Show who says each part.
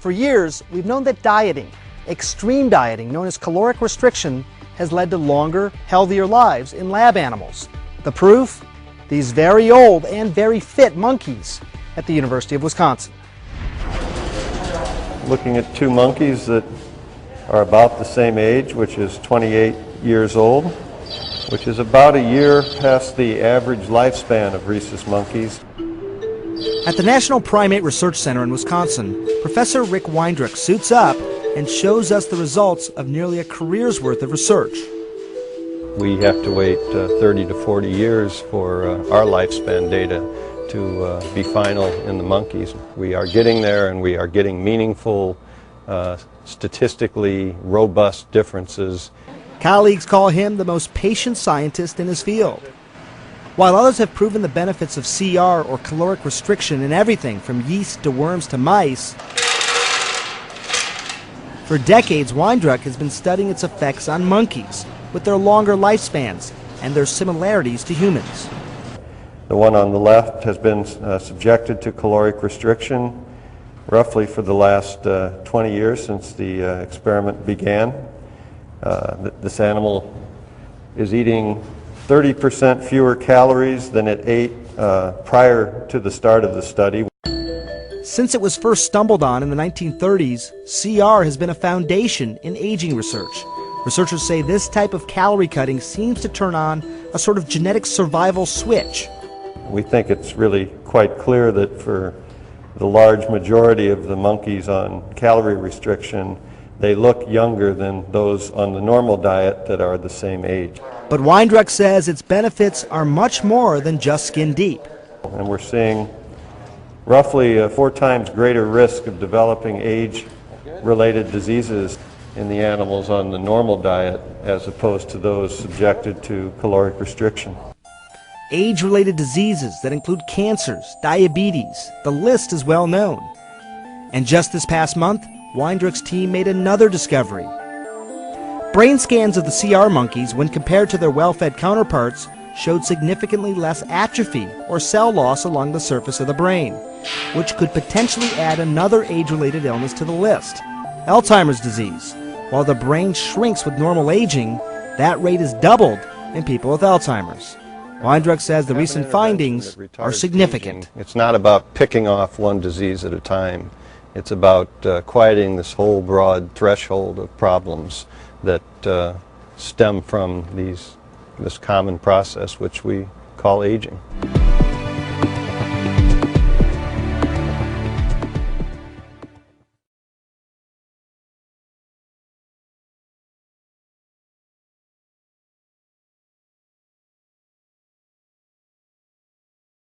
Speaker 1: For years, we've known that dieting, extreme dieting known as caloric restriction, has led to longer, healthier lives in lab animals. The proof? These very old and very fit monkeys at the University of Wisconsin.
Speaker 2: Looking at two monkeys that are about the same age, which is 28 years old, which is about a year past the average lifespan of rhesus monkeys.
Speaker 1: At the National Primate Research Center in Wisconsin, Professor Rick Weindruck suits up and shows us the results of nearly a career's worth of research.
Speaker 2: We have to wait 30 to 40 years for our lifespan data to be final in the monkeys. We are getting there, and we are getting meaningful, statistically robust differences.
Speaker 1: Colleagues call him the most patient scientist in his field. While others have proven the benefits of CR, or caloric restriction, in everything from yeast to worms to mice, for decades Weindruck has been studying its effects on monkeys, with their longer lifespans and their similarities to humans.
Speaker 2: The one on the left has been subjected to caloric restriction roughly for the last 20 years since the experiment began. This animal is eating 30% fewer calories than it ate prior to the start of the study.
Speaker 1: Since it was first stumbled on in the 1930s, CR has been a foundation in aging research. Researchers say this type of calorie cutting seems to turn on a sort of genetic survival switch.
Speaker 2: We think it's really quite clear that for the large majority of the monkeys on calorie restriction, they look younger than those on the normal diet that are the same age.
Speaker 1: But Weindruck says its benefits are much more than just skin deep.
Speaker 2: And we're seeing roughly a 4 times greater risk of developing age-related diseases in the animals on the normal diet as opposed to those subjected to caloric restriction.
Speaker 1: Age-related diseases that include cancers, diabetes, the list is well known. And just this past month, Weindruck's team made another discovery. Brain scans of the CR monkeys, when compared to their well-fed counterparts, showed significantly less atrophy or cell loss along the surface of the brain, which could potentially add another age-related illness to the list, Alzheimer's disease. While the brain shrinks with normal aging, that rate is doubled in people with Alzheimer's. Weindruck says the recent findings are significant.
Speaker 2: It's not about picking off one disease at a time. It's about quieting this whole broad threshold of problems that stem from this common process which we call aging.